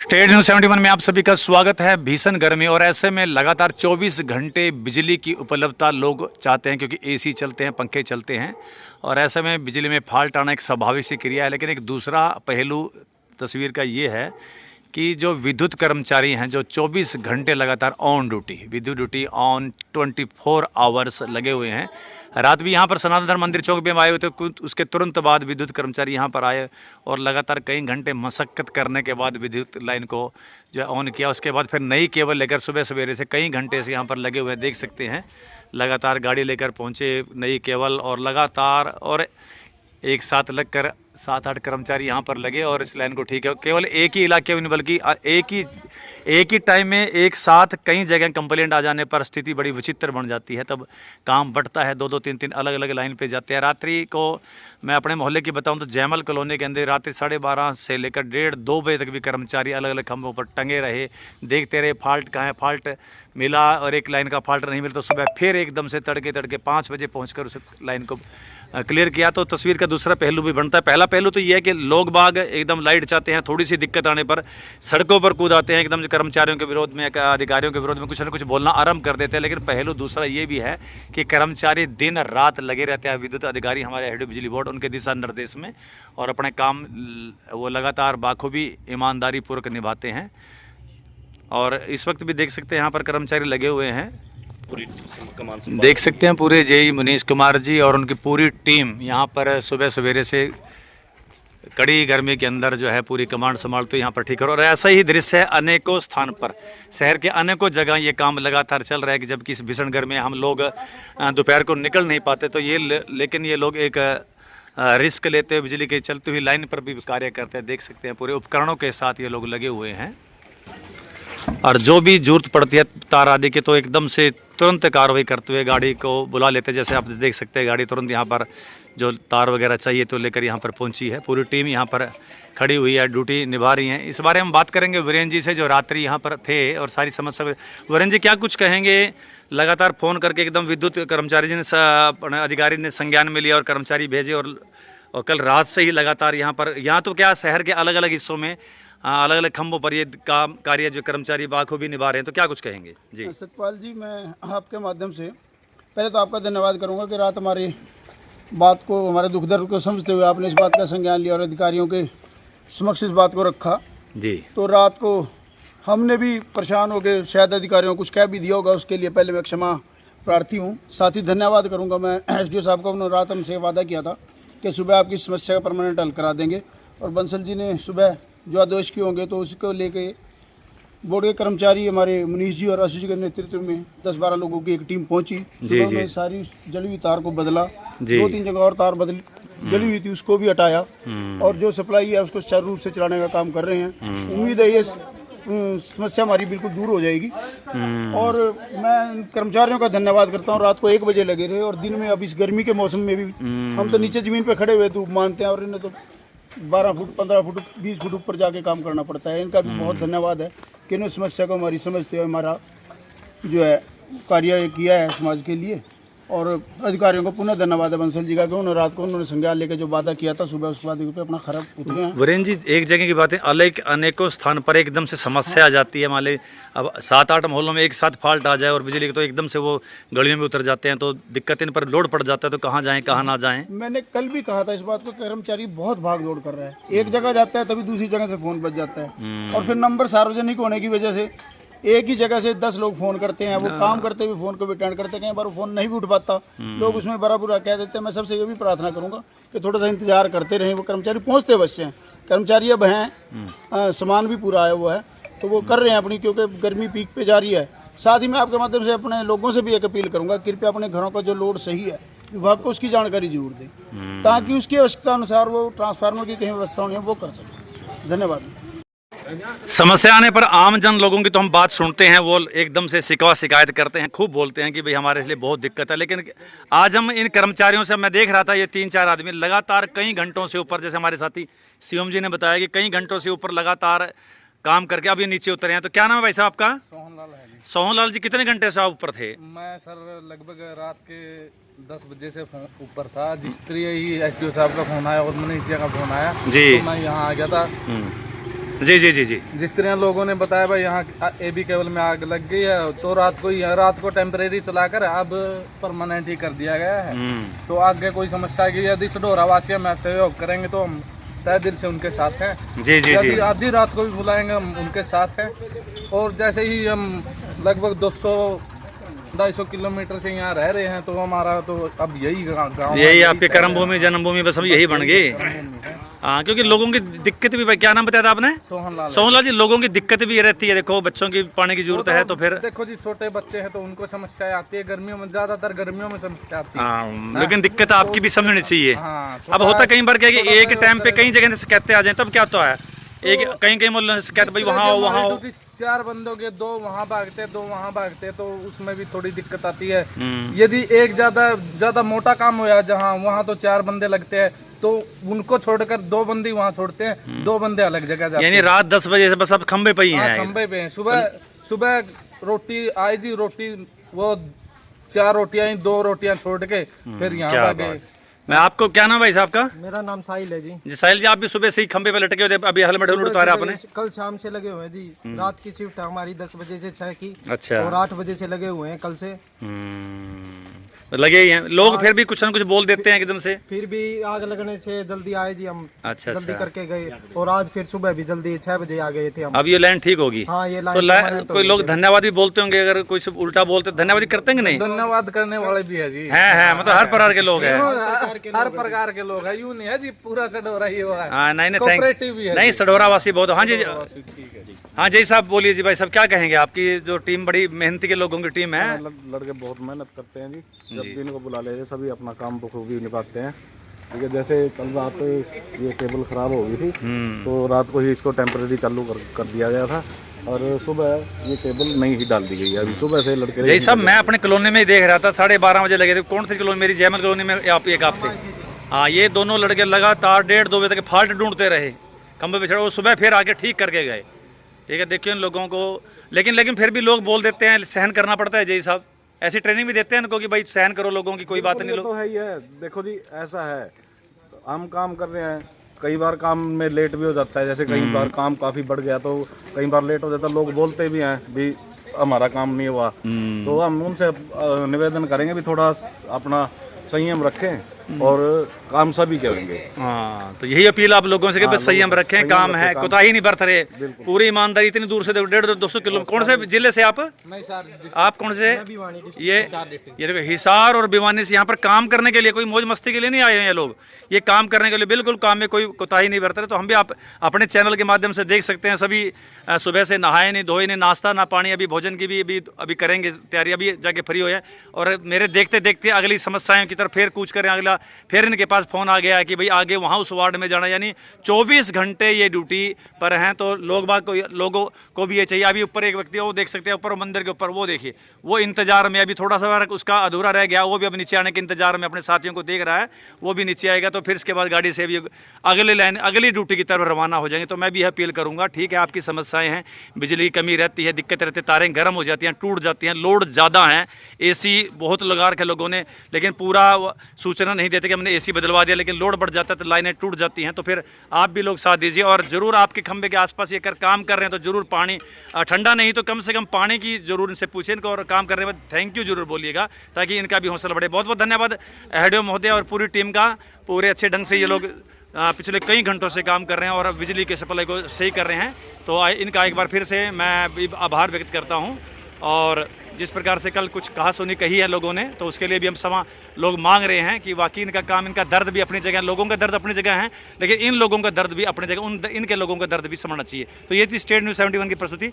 State news 71 में आप सभी का स्वागत है। भीषण गर्मी और ऐसे में लगातार 24 घंटे बिजली की उपलब्धता लोग चाहते हैं, क्योंकि एसी चलते हैं, पंखे चलते हैं और ऐसे में बिजली में फॉल्ट आना एक स्वाभाविक सी क्रिया है। लेकिन एक दूसरा पहलू तस्वीर का ये है कि जो विद्युत कर्मचारी हैं, जो 24 घंटे लगातार ऑन ड्यूटी, विद्युत ड्यूटी ऑन 24 आवर्स लगे हुए हैं। रात भी यहाँ पर सनातन धर्म मंदिर चौक पे हम आए हुए थे, उसके तुरंत बाद विद्युत कर्मचारी यहाँ पर आए और लगातार कई घंटे मशक्कत करने के बाद विद्युत लाइन को जो ऑन किया। उसके बाद फिर नई केबल लेकर सुबह सवेरे से कई घंटे से यहाँ पर लगे हुए देख सकते हैं। लगातार गाड़ी लेकर पहुँचे नई केबल और लगातार और एक साथ लगकर 7-8 कर्मचारी यहाँ पर लगे और इस लाइन को ठीक है। केवल एक ही इलाके में नहीं बल्कि एक ही टाइम में एक साथ कई जगह कंप्लेंट आ जाने पर स्थिति बड़ी विचित्र बन जाती है। तब काम बढ़ता है, 2-2 3-3 अलग अलग लाइन पे जाते हैं। रात्रि को मैं अपने मोहल्ले की बताऊं तो जयमल कॉलोनी के अंदर रात्रि 12:30 से लेकर 1:30-2 बजे तक भी कर्मचारी अलग अलग खंभों पर टंगे रहे, देखते रहे फॉल्ट कहाँ है। फॉल्ट मिला और एक लाइन का फॉल्ट नहीं मिला तो सुबह फिर एकदम से तड़के 5 बजे पहुँच उस लाइन को क्लियर किया। तो तस्वीर का दूसरा पहलू भी बनता है। पहला पहलू तो ये है कि लोग बाग एकदम लाइट चाहते हैं, थोड़ी सी दिक्कत आने पर सड़कों पर कूद आते हैं, एकदम कर्मचारियों के विरोध में, अधिकारियों के विरोध में कुछ न कुछ बोलना आरंभ कर देते हैं। लेकिन पहलू दूसरा ये भी है कि कर्मचारी दिन रात लगे रहते हैं, विद्युत अधिकारी हमारे हेड बिजली बोर्ड उनके दिशा निर्देश में, और अपने काम वो लगातार बाखूबी ईमानदारी पूर्वक निभाते हैं। और इस वक्त भी देख सकते हैं यहाँ पर कर्मचारी लगे हुए हैं, पूरी देख सकते हैं पूरे जेई मनीष कुमार जी और उनकी पूरी टीम यहाँ पर सुबह सवेरे से कड़ी गर्मी के अंदर जो है पूरी कमांड संभालते यहाँ पर ठीक है। और ऐसा ही दृश्य है अनेकों स्थान पर, शहर के अनेकों जगह ये काम लगातार चल रहा है कि जबकि इस भीषण गर्मी में हम लोग दोपहर को निकल नहीं पाते तो लेकिन ये लोग एक रिस्क लेते हुए बिजली की चलती हुई लाइन पर भी कार्य करते हैं। देख सकते हैं पूरे उपकरणों के साथ ये लोग लगे हुए हैं और जो भी जरूरत पड़ती है तार आदि की तो एकदम से तुरंत कार्रवाई करते हुए गाड़ी को बुला लेते हैं। जैसे आप देख सकते हैं गाड़ी तुरंत यहाँ पर जो तार वगैरह चाहिए तो लेकर यहाँ पर पहुँची है। पूरी टीम यहाँ पर खड़ी हुई है, ड्यूटी निभा रही है। इस बारे में बात करेंगे वीरेंद्र जी से जो रात्रि यहाँ पर थे और सारी समस्या। वीरेंद्र जी क्या कुछ कहेंगे? लगातार फ़ोन करके एकदम विद्युत कर्मचारी जी ने अधिकारी ने संज्ञान में लिया और कर्मचारी भेजे और कल रात से ही लगातार यहाँ तो क्या शहर के अलग अलग हिस्सों में अलग अलग खंभों पर ये काम कार्य जो कर्मचारी बाखूबी निभा रहे हैं, तो क्या कुछ कहेंगे? जी सतपाल जी, मैं आपके माध्यम से पहले तो आपका धन्यवाद करूंगा कि रात हमारी बात को, हमारे दुख दर्द को समझते हुए आपने इस बात का संज्ञान लिया और अधिकारियों के समक्ष इस बात को रखा। जी तो रात को हमने भी परेशान हो गए, शायद अधिकारियों को कुछ कह भी दिया होगा, उसके लिए पहले मैं क्षमा प्रार्थी हूँ। साथ ही धन्यवाद करूँगा मैं SDO साहब का, उन्होंने रात हमसे वादा किया था कि सुबह आपकी समस्या का परमानेंट हल करा देंगे और बंसल जी ने सुबह जो आदेश किए होंगे तो उसको लेके बोर्ड के कर्मचारी हमारे मनीष जी और आशीष जी के नेतृत्व में 10-12 लोगों की एक टीम पहुंची। सुबह सारी जली हुई तार को बदला, 2-3 जगह और तार जली हुई थी उसको भी हटाया और जो सप्लाई है उसको सुचारू रूप से चलाने का काम कर रहे हैं। उम्मीद है ये समस्या हमारी बिल्कुल दूर हो जाएगी। और मैं कर्मचारियों का धन्यवाद करता हूँ, रात को 1 बजे लगे रहे और दिन में अब इस गर्मी के मौसम में भी हम तो नीचे ज़मीन पर खड़े हुए धूप मानते हैं और इन्हें तो 12 फुट 15 फुट 20 फुट ऊपर जाके काम करना पड़ता है। इनका भी बहुत धन्यवाद है कि इन्होंने समस्या को हमारी समझते हुए हमारा जो है कार्य किया है समाज के लिए। और अधिकारियों को पुनः धन्यवाद है बंसल जी का कि उन्होंने रात को उन्होंने संज्ञान लेकर जो वादा किया था सुबह उस वादे पे अपना खरा उतरे हैं। वीरेंद्र जी, एक जगह की बात है, अनेकों स्थान पर एकदम से समस्या आ जाती है। मान ली अब 7-8 मोहल्लों में एक साथ फॉल्ट आ जाए और बिजली की तो एकदम से वो गलियों में उतर जाते हैं तो दिक्कत इन पर लोड पड़ जाता है, तो कहाँ जाएं कहाँ ना जाएं। मैंने कल भी कहा था इस बात को, कर्मचारी बहुत भाग दौड़ कर रहा है, एक जगह जाता है तभी दूसरी जगह से फोन बज जाता है और फिर नंबर सार्वजनिक होने की वजह से एक ही जगह से 10 लोग फोन करते हैं। वो काम करते हुए फोन को भी अटेंड करते हैं, कई बार वो फोन नहीं भी उठ पाता, लोग उसमें बड़ा बुरा कह देते हैं। मैं सबसे ये भी प्रार्थना करूंगा कि थोड़ा सा इंतजार करते रहें, वो कर्मचारी पहुंचते अवश्य हैं। कर्मचारी अब हैं, सामान भी पूरा आया हुआ है तो वो कर रहे हैं अपनी, क्योंकि गर्मी पीक पे जा रही है। साथ ही मैं आपके माध्यम से अपने लोगों से भी एक अपील करूँगा, कृपया अपने घरों का जो लोड सही है विभाग को उसकी जानकारी जरूर दें ताकि उसकी आवश्यकता अनुसार वो ट्रांसफार्मर की कहीं व्यवस्था होनी है वो कर सकें। धन्यवाद। समस्या आने पर आम जन लोगों की तो हम बात सुनते हैं, वो एकदम से शिकायत करते हैं, खूब बोलते हैं कि भाई हमारे लिए बहुत दिक्कत है। लेकिन आज हम इन कर्मचारियों से, मैं देख रहा था ये 3-4 आदमी लगातार कई घंटों से ऊपर, जैसे हमारे साथी शिवम जी ने बताया कि कई घंटों से ऊपर लगातार काम करके अब ये नीचे उतरे हैं। तो क्या नाम है भाई साहब आपका? सोहनलाल है जी। सोहनलाल जी, कितने घंटे से आप ऊपर थे? मैं सर लगभग रात के 10 बजे से ऊपर था, जिस तरह ही SDO साहब का फोन आया और मनीष जी का फोन आया जी, तो मैं यहाँ आ गया था। जी जी जी जी। जिस तरह लोगों ने बताया भाई यहाँ एबी केबल में आग लग गई है, तो रात को टेम्परेरी चलाकर अब परमानेंट ही कर दिया गया है। तो आगे कोई समस्या की यदि सडोरा वासी में सहयोग करेंगे तो हम तय दिल से उनके साथ हैं। जी जी जी। आधी रात को भी बुलाएंगे हम उनके साथ हैं। और जैसे ही हम लगभग 200-250 किलोमीटर से यहाँ रह रहे हैं, तो हमारा तो अब यही गाँव, यही आपके कर्मभूमि जन्मभूमि बस अब यही बन गई। हाँ, क्योंकि लोगों की दिक्कत भी, क्या नाम बताया था आपने? सोहनलाल जी। लोगों की दिक्कत भी ये रहती है, देखो बच्चों की पानी की जरूरत है, तो फिर देखो जी छोटे बच्चे हैं तो उनको समस्या आती है, गर्मियों में ज्यादातर गर्मियों में समस्या आती है। हाँ, लेकिन दिक्कत आपकी भी समझनी चाहिए। हाँ, अब होता कई बार क्या कि एक टाइम पे कई जगह से कहते आ जाए, तब क्या होता है एक कहीं मोहल्ले से कहते भाई वहाँ आओ वहाँ आओ। 4 बंदों के 2 वहाँ भागते 2 वहाँ भागते, तो उसमें भी थोड़ी दिक्कत आती है। यदि एक ज्यादा मोटा काम होया जहाँ, वहाँ तो 4 बंदे लगते हैं, तो उनको छोड़कर 2 बंदे वहाँ छोड़ते हैं, 2 बंदे अलग जगह जाते हैं। यानी रात 10 बजे से बस अब खंबे पे ही हैं। खंबे पे हैं। सुबह रोटी आई जी, रोटी वो 4 रोटियां ही 2 रोटियां छोड़ के फिर यहाँ आ गए। मैं आपको, क्या नाम भाई साहब का? मेरा नाम साहिल है जी। जी साहिल जी, आप भी सुबह से ही खंबे पे लटके हुए थे, अभी हेलमेट उतारा आपने? कल शाम से लगे हुए हैं जी। रात की शिफ्ट है हमारी 10 बजे से 6 की। अच्छा। और 8 बजे से लगे हुए हैं कल से। लगे ही हैं लोग, फिर भी कुछ ना कुछ बोल देते हैं एकदम से। फिर भी आग लगने से जल्दी आए जी हम। अच्छा जल्दी करके गए, और आज फिर सुबह भी जल्दी 6 बजे आ गए थे हम। अब ये लाइन ठीक होगी? हाँ, ये तो कोई लोग धन्यवाद भी बोलते होंगे, अगर कोई उल्टा बोलते धन्यवाद करते हैं कि नहीं? धन्यवाद करने वाले भी है जी। है मतलब हर प्रकार के लोग हैं। हर प्रकार के लोग हैं, यूं नहीं है जी पूरा सडोरा ही हुआ है। हाँ, नहीं कोऑपरेटिव भी है। नहीं, सडोरा वासी बहुत। हाँ जी, ठीक है जी। हाँ जय साहब बोलिए जी। भाई साहब क्या कहेंगे? आपकी जो टीम बड़ी मेहनती के लोगों की टीम है। लड़के बहुत मेहनत करते हैं जी। जब भी इनको बुला ले सभी अपना काम बखूबी निभाते हैं। ठीक है, जैसे कल रात ये केबल खराब हो गई थी, तो रात को ही इसको टेम्परेरी चालू कर दिया गया था, और सुबह ये केबल नई ही डाल दी गई है। अभी सुबह से लड़के। जय साहब, मैं अपने कॉलोनी में ही देख रहा था, 12:30 बजे लगे थे। कौन सी कॉलोनी? मेरी जयमल कॉलोनी में आप एक आप थे। हाँ, ये दोनों लड़के लगातार 1:30-2 बजे तक फाल्ट ढूंढते रहे, खंभे पे चढ़े, वो सुबह फिर आके ठीक करके गए। ठीक है, देखिए इन लोगों को, लेकिन फिर भी लोग बोल देते हैं, सहन करना पड़ता है। जय साहब ऐसी ट्रेनिंग भी देते हैं इनको कि भाई सहन करो, लोगों की कोई बात नहीं। तो है ही है। देखो जी ऐसा है, हम काम कर रहे हैं, कई बार काम में लेट भी हो जाता है। जैसे कई बार काम काफ़ी बढ़ गया तो कई बार लेट हो जाता है। लोग बोलते भी हैं भी हमारा काम नहीं हुआ, तो हम उनसे निवेदन करेंगे भी थोड़ा अपना संयम रखें और काम सभी करेंगे। हाँ, तो यही अपील आप लोगों से कि बस संयम रखें, काम है, कोताही नहीं बरत रहे, पूरी ईमानदारी। इतनी दूर से 150-200 किलो। कौन से जिले से आप? आप कौन से? ये देखो, हिसार और भिवानी से यहाँ पर काम करने के लिए, कोई मौज मस्ती के लिए नहीं आए हैं ये लोग। ये काम करने के लिए बिल्कुल काम में कोई कोताही नहीं बरत रहे। तो हम भी आप अपने चैनल के माध्यम से देख सकते हैं, सभी सुबह से नहाए नहीं धोए नहीं, नाश्ता ना पानी, अभी भोजन की भी अभी करेंगे तैयारी, अभी जाके फ्री हुए हैं। और मेरे देखते देखते अगली समस्याओं की तरफ फिर कूच करें। अगला फिर इनके पास फोन आ गया है कि भाई आगे वहाँ उस वार्ड में जाना, यानी 24 घंटे ये ड्यूटी पर हैं। तो लोगों को भी ये चाहिए। अभी ऊपर एक व्यक्ति, वो देख सकते हैं ऊपर मंदिर के ऊपर, वो देखिए, वो इंतजार में, अभी थोड़ा सा उसका अधूरा रह गया, वो भी अब नीचे आने के इंतजार में अपने साथियों को देख रहा है। वो भी नीचे आएगा तो फिर इसके बाद गाड़ी से भी अगली ड्यूटी की तरफ रवाना हो जाएंगे। तो मैं भी यह अपील करूंगा, ठीक है आपकी समस्याएं हैं, बिजली की कमी रहती है, दिक्कत रहती है, तारें गर्म हो जाती हैं, टूट जाती हैं, लोड ज़्यादा है, एसी बहुत लगा रखे लोगों ने, लेकिन पूरा सूचना नहीं देते कि हमने एसी बदलवा दिया, लेकिन लोड बढ़ जाता है तो लाइनें टूट जाती हैं। तो फिर आप भी लोग साथ दीजिए, और ज़रूर आपके खंभे के आसपास ये काम कर रहे हैं तो ज़रूर पानी, ठंडा नहीं तो कम से कम पानी की ज़रूर इनसे पूछें इनको, और काम करने के बाद थैंक यू जरूर बोलिएगा, ताकि इनका भी हौसला बढ़े। बहुत बहुत धन्यवाद एचडीओ महोदय और पूरी टीम का। पूरे अच्छे ढंग से ये लोग पिछले कई घंटों से काम कर रहे हैं और बिजली के सप्लाई को सही कर रहे हैं। तो इनका एक बार फिर से मैं भी आभार व्यक्त करता हूं। और जिस प्रकार से कल कुछ कहा सुनी कही है लोगों ने, तो उसके लिए भी हम लोग मांग रहे हैं कि वाकई इनका काम, इनका दर्द भी अपनी जगह, लोगों का दर्द अपनी जगह है, लेकिन इन लोगों का दर्द भी अपनी जगह, इनके लोगों का दर्द भी समझना चाहिए। तो ये थी स्टेट न्यूज़ 71 की प्रस्तुति।